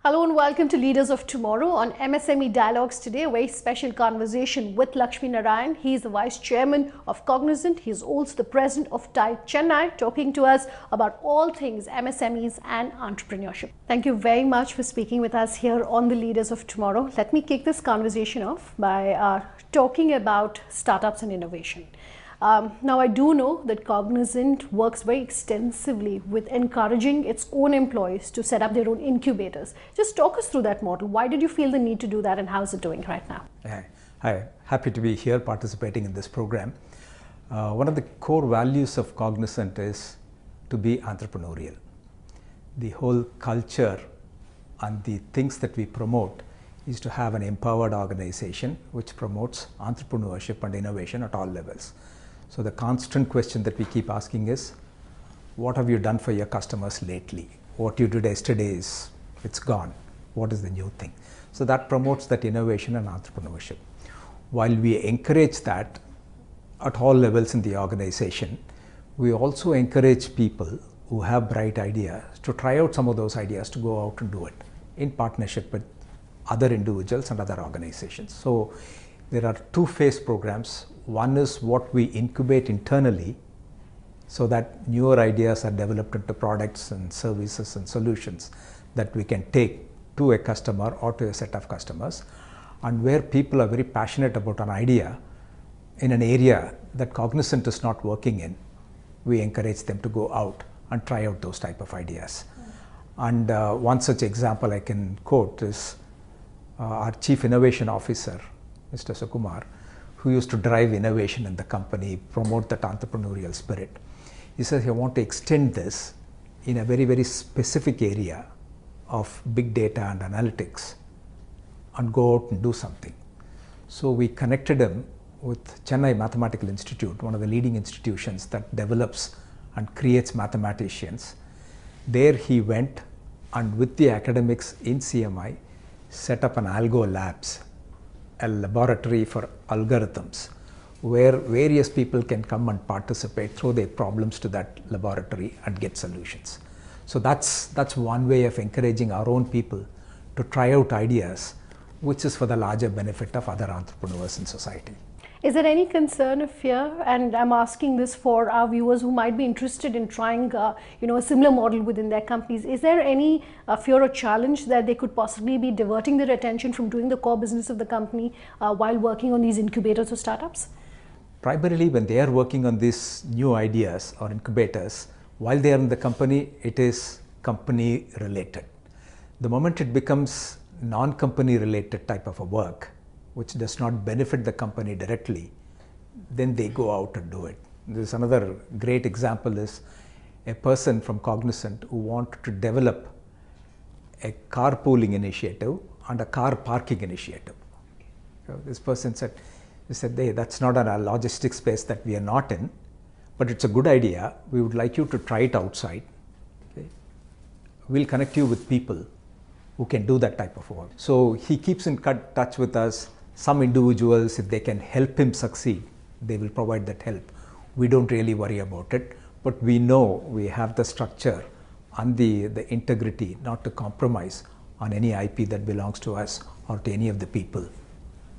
Hello and welcome to Leaders of Tomorrow on MSME Dialogues. Today, a very special conversation with Lakshmi Narayan. He is the Vice Chairman of Cognizant. He is also the President of TIE Chennai, talking to us about all things MSMEs and entrepreneurship. Thank you very much for speaking with us here on the Leaders of Tomorrow. Let me kick this conversation off by talking about startups and innovation. Now, I do know that Cognizant works very extensively with encouraging its own employees to set up their own incubators. Just talk us through that model. Why did you feel the need to do that, and how is it doing right now? Hi, happy to be here participating in this program. One of the core values of Cognizant is to be entrepreneurial. The whole culture and the things that we promote is to have an empowered organization which promotes entrepreneurship and innovation at all levels. So the constant question that we keep asking is, what have you done for your customers lately? What you did yesterday it's gone. What is the new thing? So that promotes that innovation and entrepreneurship. While we encourage that at all levels in the organization, we also encourage people who have bright ideas to try out some of those ideas, to go out and do it in partnership with other individuals and other organizations. So there are two-phase programs. One is what we incubate internally so that newer ideas are developed into products and services and solutions that we can take to a customer or to a set of customers, and where people are very passionate about an idea in an area that Cognizant is not working in, we encourage them to go out and try out those type of ideas. And one such example I can quote is our Chief Innovation Officer, Mr. Sukumar, who used to drive innovation in the company, promote that entrepreneurial spirit. He says, I want to extend this in a very, very specific area of big data and analytics and go out and do something. So we connected him with Chennai Mathematical Institute, one of the leading institutions that develops and creates mathematicians. There he went and with the academics in CMI, set up an Algo Labs, a laboratory for algorithms where various people can come and participate, throw their problems to that laboratory and get solutions. So that's one way of encouraging our own people to try out ideas, which is for the larger benefit of other entrepreneurs in society. Is there any concern or fear, and I'm asking this for our viewers who might be interested in trying a similar model within their companies, is there any fear or challenge that they could possibly be diverting their attention from doing the core business of the company while working on these incubators or startups? Primarily when they are working on these new ideas or incubators, while they are in the company, it is company related. The moment it becomes non-company related type of a work, which does not benefit the company directly, then they go out and do it. There's another great example is a person from Cognizant who wanted to develop a carpooling initiative and a car parking initiative. So this person said, hey, that's not a logistics space that we are not in, but it's a good idea. We would like you to try it outside. Okay? We'll connect you with people who can do that type of work. So he keeps in touch with us. Some individuals, if they can help him succeed, they will provide that help. We don't really worry about it, but we know we have the structure and the integrity not to compromise on any IP that belongs to us or to any of the people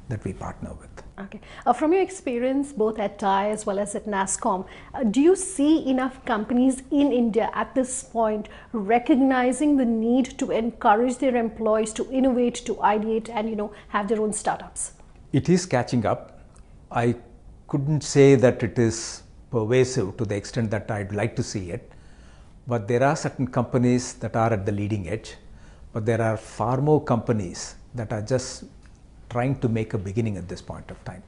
that we partner with. Okay. From your experience both at TIE as well as at NASSCOM, do you see enough companies in India at this point recognizing the need to encourage their employees to innovate, to ideate and have their own startups? It is catching up. I couldn't say that it is pervasive to the extent that I'd like to see it, but there are certain companies that are at the leading edge, but there are far more companies that are just trying to make a beginning at this point of time.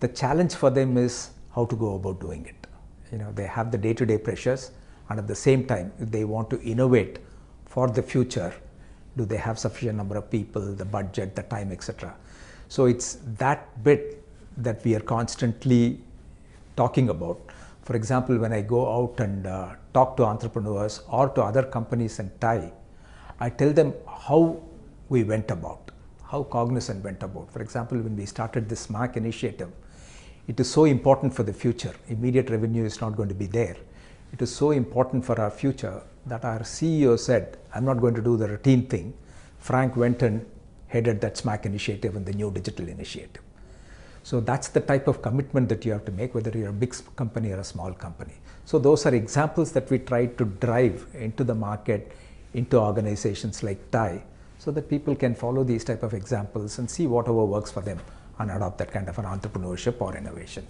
The challenge for them is how to go about doing it. They have the day-to-day pressures, and at the same time, if they want to innovate for the future, do they have sufficient number of people, the budget, the time, etc. So it's that bit that we are constantly talking about. For example, when I go out and talk to entrepreneurs or to other companies in TIE, I tell them how we went about, how Cognizant went about. For example, when we started this SMART initiative, it is so important for the future. Immediate revenue is not going to be there. It is so important for our future that our CEO said, I'm not going to do the routine thing. Frank went and headed that SMAC initiative and the new digital initiative. So that's the type of commitment that you have to make, whether you're a big company or a small company. So those are examples that we try to drive into the market, into organizations like TiE, so that people can follow these type of examples and see whatever works for them and adopt that kind of an entrepreneurship or innovation.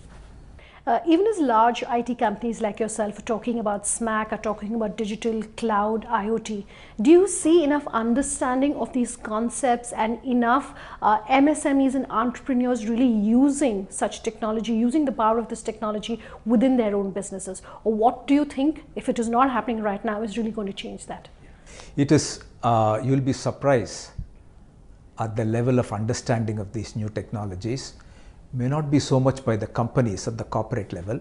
Even as large IT companies like yourself are talking about SMAC, are talking about digital, cloud, IoT, do you see enough understanding of these concepts and enough MSMEs and entrepreneurs really using such technology, using the power of this technology within their own businesses? Or what do you think, if it is not happening right now, is really going to change that? It is, you'll be surprised at the level of understanding of these new technologies. May not be so much by the companies at the corporate level,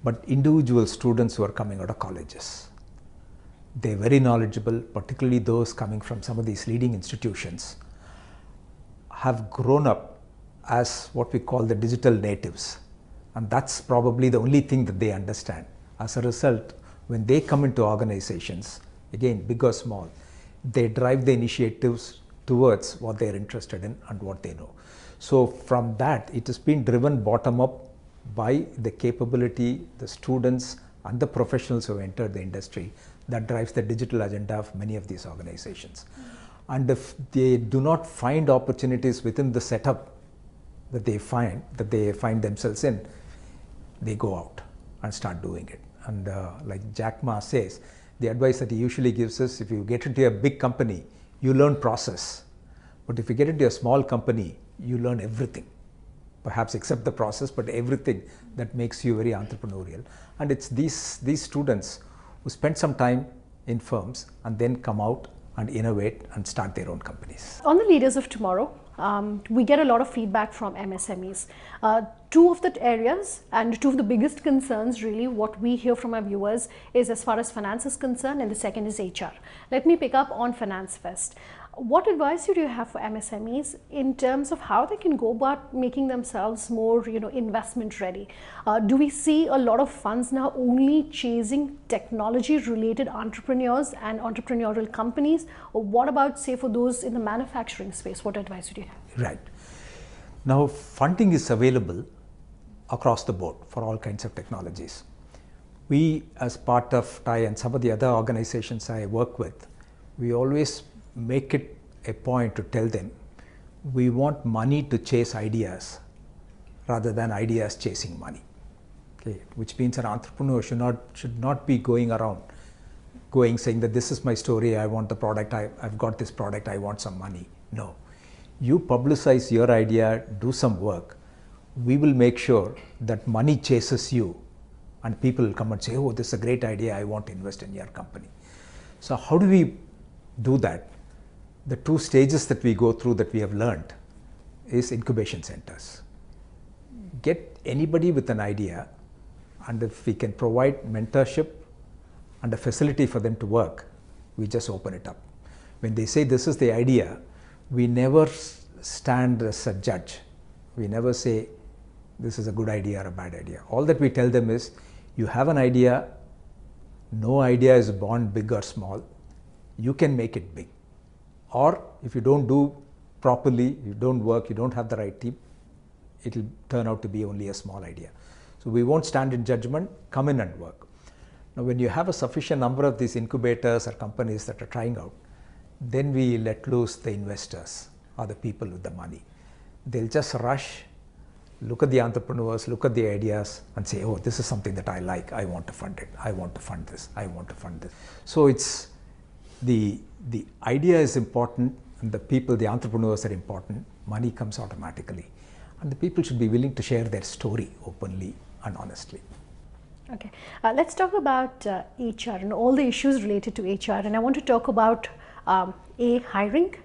but individual students who are coming out of colleges. They're very knowledgeable, particularly those coming from some of these leading institutions, have grown up as what we call the digital natives. And that's probably the only thing that they understand. As a result, when they come into organizations, again, big or small, they drive the initiatives towards what they're interested in and what they know. So from that, it has been driven bottom up by the capability, the students and the professionals who have entered the industry that drives the digital agenda of many of these organizations. And if they do not find opportunities within the setup that they find themselves in, they go out and start doing it. And like Jack Ma says, the advice that he usually gives us, if you get into a big company, you learn process. But if you get into a small company, you learn everything, perhaps except the process, but everything that makes you very entrepreneurial. And it's these students who spend some time in firms and then come out and innovate and start their own companies. On the Leaders of Tomorrow, we get a lot of feedback from MSMEs. Two of the areas and two of the biggest concerns, really, what we hear from our viewers is as far as finance is concerned, and the second is HR. Let me pick up on finance first. What advice do you have for MSMEs in terms of how they can go about making themselves more, investment ready? Do we see a lot of funds now only chasing technology-related entrepreneurs and entrepreneurial companies? Or what about, say, for those in the manufacturing space? What advice would you have? Right. Now, funding is available across the board for all kinds of technologies. We, as part of TiE and some of the other organizations I work with, we always make it a point to tell them we want money to chase ideas rather than ideas chasing money. Okay, which means an entrepreneur should not be going around saying that this is my story, I want the product, I've got this product, I want some money. No. You publicize your idea, do some work. We will make sure that money chases you and people will come and say, oh, this is a great idea, I want to invest in your company. So how do we do that? The two stages that we go through that we have learned is incubation centers. Get anybody with an idea, and if we can provide mentorship and a facility for them to work, we just open it up. When they say this is the idea, we never stand as a judge. We never say this is a good idea or a bad idea. All that we tell them is, you have an idea, no idea is born big or small, you can make it big. Or if you don't do properly, you don't work, you don't have the right team, it will turn out to be only a small idea. So we won't stand in judgment, come in and work. Now when you have a sufficient number of these incubators or companies that are trying out, then we let loose the investors or the people with the money. They'll just rush, look at the entrepreneurs, look at the ideas and say, oh, this is something that I like, I want to fund it, I want to fund this, I want to fund this. So it's the idea is important and the people, the entrepreneurs are important, money comes automatically. And the people should be willing to share their story openly and honestly. Okay, let's talk about HR and all the issues related to HR. And I want to talk about A, hiring,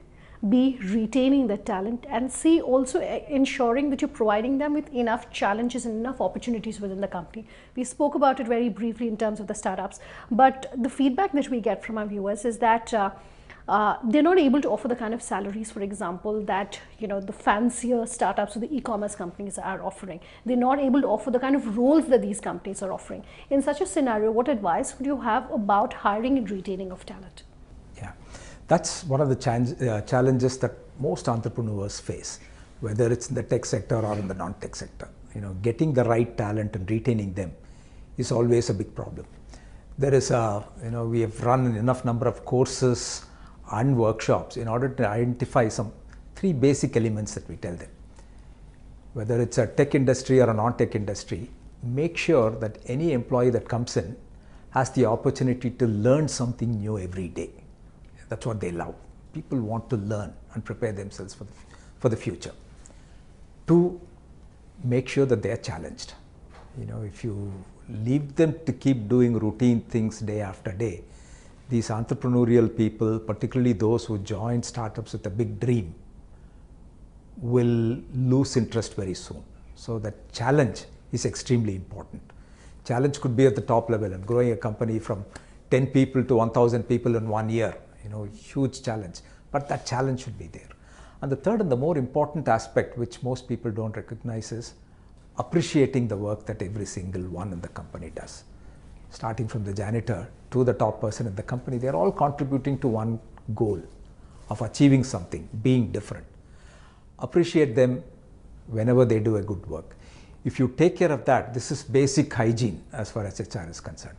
B, retaining the talent, and C, also ensuring that you're providing them with enough challenges and enough opportunities within the company. We spoke about it very briefly in terms of the startups, but the feedback that we get from our viewers is that they're not able to offer the kind of salaries, for example, that the fancier startups or the e-commerce companies are offering. They're not able to offer the kind of roles that these companies are offering. In such a scenario, what advice would you have about hiring and retaining of talent? Yeah, That's one of the challenges that most entrepreneurs face, whether it's in the tech sector or in the non-tech sector. Getting the right talent and retaining them is always a big problem. There is we have run enough number of courses and workshops in order to identify some 3 basic elements that we tell them. Whether it's a tech industry or a non-tech industry, make sure that any employee that comes in has the opportunity to learn something new every day. That's what they love. People want to learn and prepare themselves for the future. 2, make sure that they are challenged. If you leave them to keep doing routine things day after day, these entrepreneurial people, particularly those who join startups with a big dream, will lose interest very soon. So that challenge is extremely important. Challenge could be at the top level, and growing a company from 10 people to 1,000 people in 1 year, huge challenge, but that challenge should be there. And the third and the more important aspect, which most people don't recognize, is appreciating the work that every single one in the company does. Starting from the janitor to the top person in the company, they're all contributing to one goal of achieving something, being different. Appreciate them whenever they do a good work. If you take care of that, this is basic hygiene as far as HR is concerned.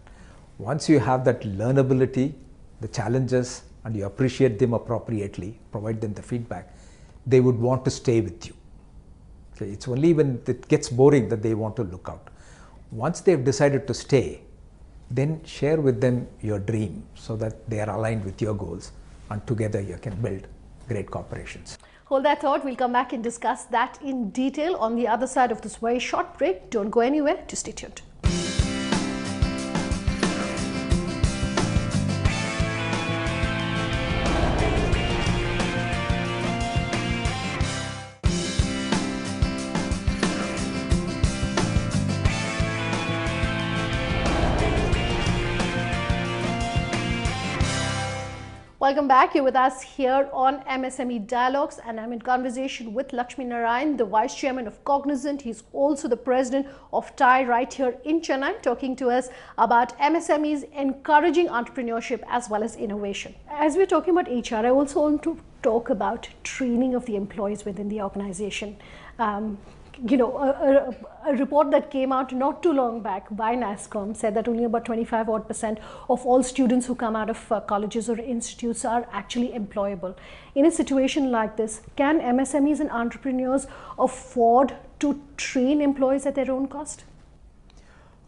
Once you have that learnability, the challenges, and you appreciate them appropriately, provide them the feedback, they would want to stay with you. Okay, it's only when it gets boring that they want to look out. Once they've decided to stay, then share with them your dream so that they are aligned with your goals, and together you can build great corporations. Hold that thought. We'll come back and discuss that in detail on the other side of this very short break. Don't go anywhere. Just stay tuned. Welcome back. You're with us here on MSME Dialogues, and I'm in conversation with Lakshmi Narayan, the Vice Chairman of Cognizant. He's also the President of TiE right here in Chennai, talking to us about MSMEs encouraging entrepreneurship as well as innovation. As we're talking about HR, I also want to talk about training of the employees within the organization. A report that came out not too long back by NASSCOM said that only about 25% of all students who come out of colleges or institutes are actually employable. In a situation like this, can MSMEs and entrepreneurs afford to train employees at their own cost?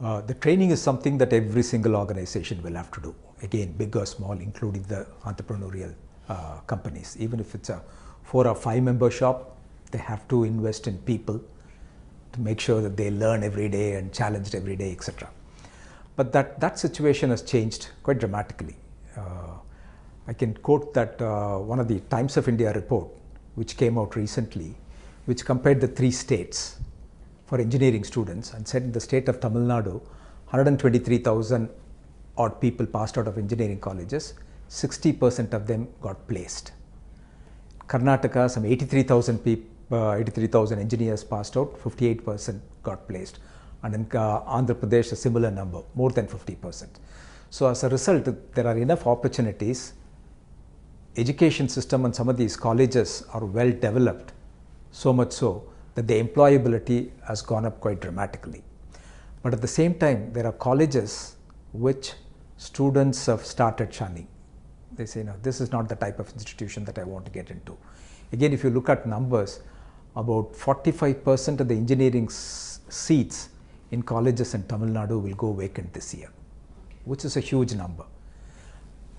The training is something that every single organization will have to do. Again, big or small, including the entrepreneurial companies. Even if it's a 4 or 5 member shop, they have to invest in people to make sure that they learn every day and challenged every day, etc. But that situation has changed quite dramatically. I can quote that one of the Times of India report, which came out recently, which compared the 3 states for engineering students, and said in the state of Tamil Nadu, 123,000 odd people passed out of engineering colleges, 60% of them got placed. Karnataka, some 83,000 engineers passed out, 58% got placed, and in Andhra Pradesh a similar number, more than 50%. So as a result, there are enough opportunities. Education system and some of these colleges are well developed, so much so that the employability has gone up quite dramatically. But at the same time, there are colleges which students have started shunning. They say, no, this is not the type of institution that I want to get into. Again, if you look at numbers, about 45% of the engineering seats in colleges in Tamil Nadu will go vacant this year, which is a huge number.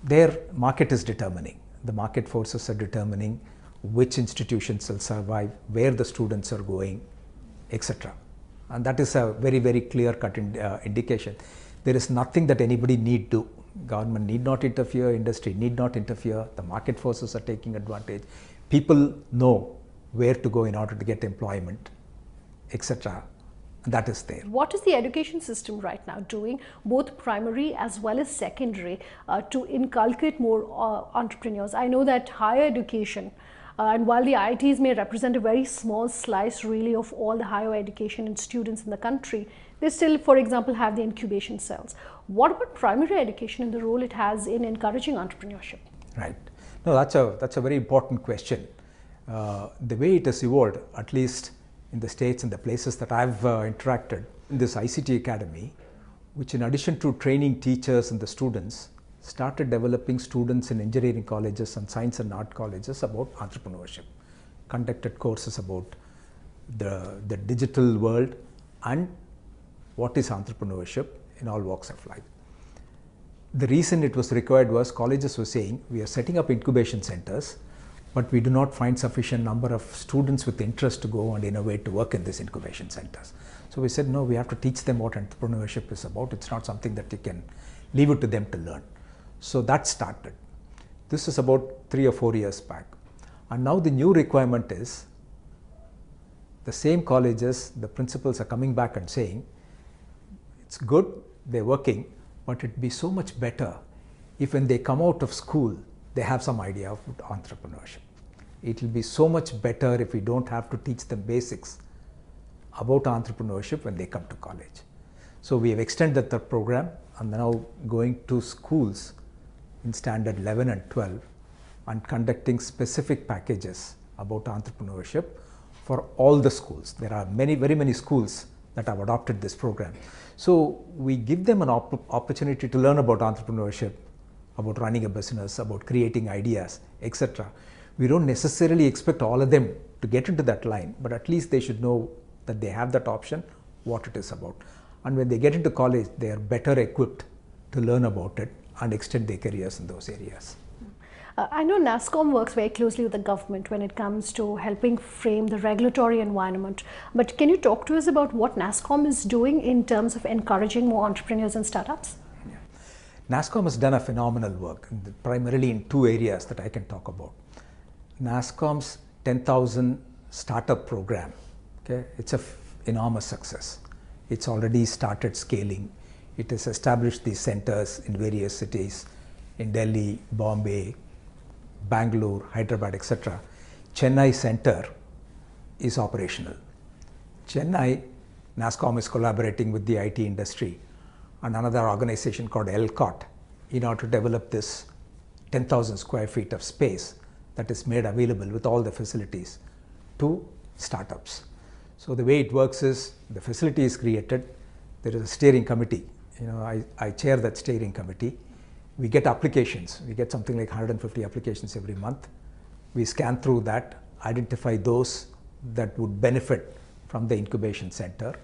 Their market is determining. The market forces are determining which institutions will survive, where the students are going, etc. And that is a very, very clear-cut indication. There is nothing that anybody need do. Government need not interfere, industry need not interfere, the market forces are taking advantage. People know where to go in order to get employment, etc. That is there. What is the education system right now doing, both primary as well as secondary, to inculcate more entrepreneurs? I know that higher education, and while the IITs may represent a very small slice really of all the higher education and students in the country, they still, for example, have the incubation cells. What about primary education and the role it has in encouraging entrepreneurship? Right. No, that's a very important question. The way it has evolved, at least in the states and the places that I've interacted, in this ICT Academy, which in addition to training teachers and the students, started developing students in engineering colleges and science and art colleges about entrepreneurship, conducted courses about the digital world and what is entrepreneurship in all walks of life. The reason it was required was colleges were saying, we are setting up incubation centers, but we do not find sufficient number of students with interest to go and innovate to work in these incubation centers. So we said, no, we have to teach them what entrepreneurship is about. It's not something that you can leave it to them to learn. So that started. This is about 3 or 4 years back. And now the new requirement is, the same colleges, the principals are coming back and saying, it's good, they're working, but it'd be so much better if when they come out of school, they have some idea of entrepreneurship. It will be so much better if we don't have to teach them basics about entrepreneurship when they come to college. So we have extended the program and now going to schools in standard 11 and 12 and conducting specific packages about entrepreneurship for all the schools. There are very many schools that have adopted this program. So we give them an opportunity to learn about entrepreneurship, about running a business, about creating ideas, etc. We don't necessarily expect all of them to get into that line, but at least they should know that they have that option, what it is about. And when they get into college, they are better equipped to learn about it and extend their careers in those areas. I know NASSCOM works very closely with the government when it comes to helping frame the regulatory environment. But can you talk to us about what NASSCOM is doing in terms of encouraging more entrepreneurs and startups? Yeah. NASSCOM has done a phenomenal work, primarily in 2 areas that I can talk about. NASSCOM's 10,000 startup program, okay, it's an enormous success. It's already started scaling. It has established these centers in various cities, in Delhi, Bombay, Bangalore, Hyderabad, etc. Chennai center is operational. Chennai, NASSCOM is collaborating with the IT industry and another organization called ELCOT in order to develop this 10,000 square feet of space that is made available with all the facilities to startups. So the way it works is, the facility is created, there is a steering committee. I chair that steering committee. We get applications. We get something like 150 applications every month. We scan through that, identify those that would benefit from the incubation center,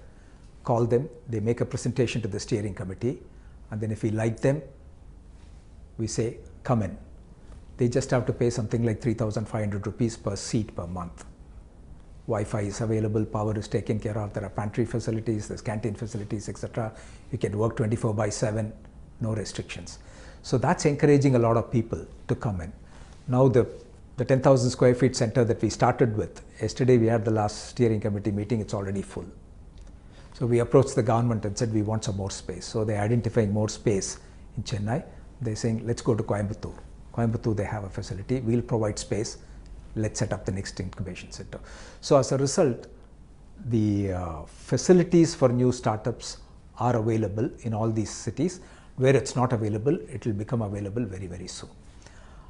call them, they make a presentation to the steering committee, and then if we like them, we say, come in. They just have to pay something like 3,500 rupees per seat per month. Wi-Fi is available, power is taken care of, there are pantry facilities, there's canteen facilities, etc. You can work 24/7, no restrictions. So that's encouraging a lot of people to come in. Now the 10,000 square feet center that we started with, yesterday we had the last steering committee meeting, it's already full. So we approached the government and said we want some more space. So they're identifying more space in Chennai. They're saying let's go to Coimbatore. Coimbatore, they have a facility, we'll provide space, let's set up the next incubation center. So as a result, the facilities for new startups are available in all these cities. Where it's not available, it will become available very soon.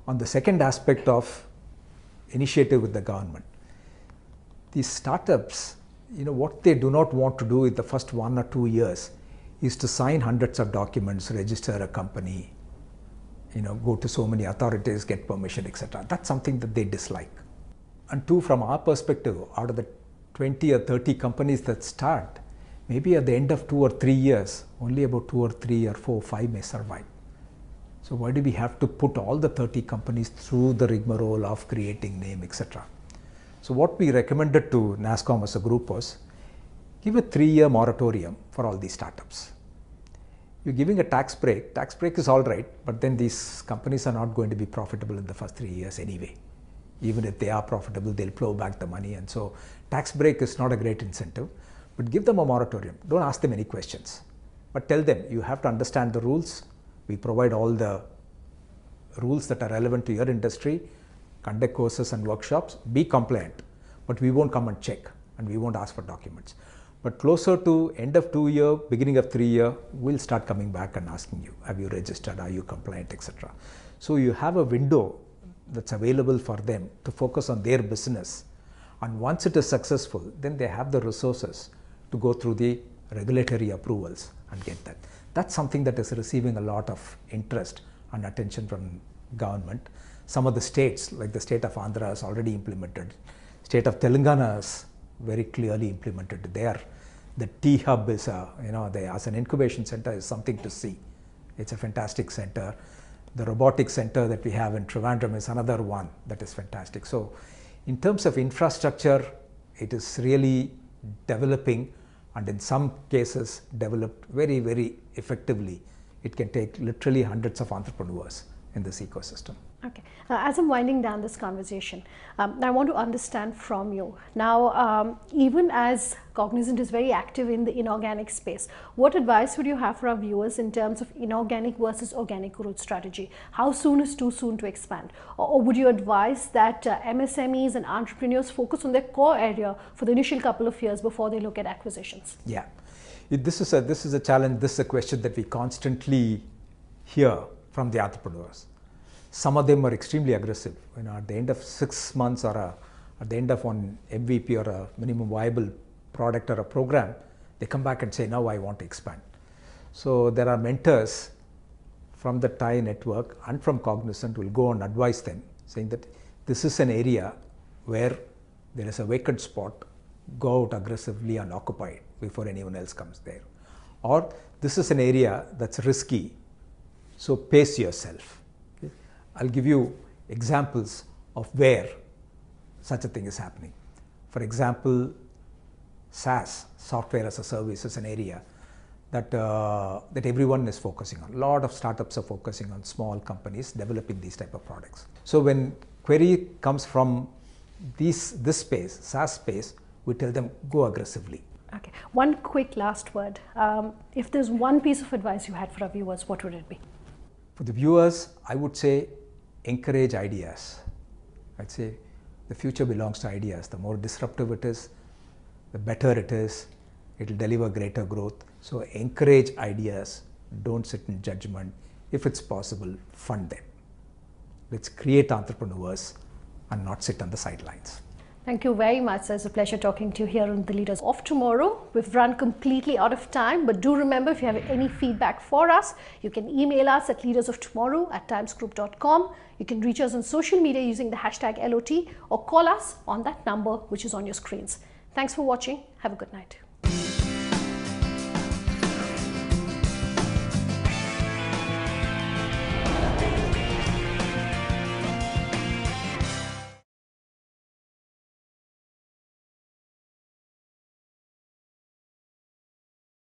On the second aspect of initiative with the government, these startups, what they do not want to do in the first 1 or 2 years is to sign hundreds of documents, register a company, go to so many authorities, get permission, etc. That's something that they dislike. And 2, from our perspective, out of the 20 or 30 companies that start, maybe at the end of 2 or 3 years, only about 2 or 3 or 4 or 5 may survive. So why do we have to put all the 30 companies through the rigmarole of creating name, etc.? So what we recommended to NASSCOM as a group was, give a 3-year moratorium for all these startups. You're giving a tax break is all right, but then these companies are not going to be profitable in the first 3 years anyway. Even if they are profitable, they'll plow back the money, and so tax break is not a great incentive. But give them a moratorium. Don't ask them any questions. But tell them, you have to understand the rules. We provide all the rules that are relevant to your industry, conduct courses and workshops, be compliant. But we won't come and check, and we won't ask for documents. But closer to end of 2 year, beginning of 3 year, we'll start coming back and asking you, have you registered, are you compliant, etc. So you have a window that's available for them to focus on their business. And once it is successful, then they have the resources to go through the regulatory approvals and get that. That's something that is receiving a lot of interest and attention from government. Some of the states, like the state of Andhra, has already implemented. State of Telangana has very clearly implemented. The T-Hub is as an incubation center is something to see. It's a fantastic center. The robotics center that we have in Trivandrum is another one that is fantastic. So in terms of infrastructure, it is really developing, and in some cases developed very, very effectively. It can take literally hundreds of entrepreneurs in this ecosystem. Okay. As I'm winding down this conversation, I want to understand from you now, even as Cognizant is very active in the inorganic space, what advice would you have for our viewers in terms of inorganic versus organic growth strategy? How soon is too soon to expand? Or would you advise that MSMEs and entrepreneurs focus on their core area for the initial couple of years before they look at acquisitions? Yeah, this is a challenge. This is a question that we constantly hear from the entrepreneurs. Some of them are extremely aggressive. At the end of 6 months or at the end of one MVP or a minimum viable product or a program, they come back and say, now I want to expand. So there are mentors from the TiE network and from Cognizant will go and advise them, saying that this is an area where there is a vacant spot, go out aggressively and occupy it before anyone else comes there. Or this is an area that's risky, so pace yourself. I'll give you examples of where such a thing is happening. For example, SaaS, software as a service, is an area that everyone is focusing on. A lot of startups are focusing on small companies developing these type of products. So when query comes from this space, SaaS space, we tell them go aggressively. Okay. One quick last word. If there's one piece of advice you had for our viewers, what would it be? For the viewers, I would say encourage ideas. I'd say the future belongs to ideas. The more disruptive it is, the better it is. It will deliver greater growth. So encourage ideas. Don't sit in judgment. If it's possible, fund them. Let's create entrepreneurs and not sit on the sidelines. Thank you very much. It's a pleasure talking to you here on The Leaders of Tomorrow. We've run completely out of time, but do remember, if you have any feedback for us, you can email us at leadersoftomorrow@timesgroup.com. You can reach us on social media using the hashtag LOT, or call us on that number which is on your screens. Thanks for watching. Have a good night.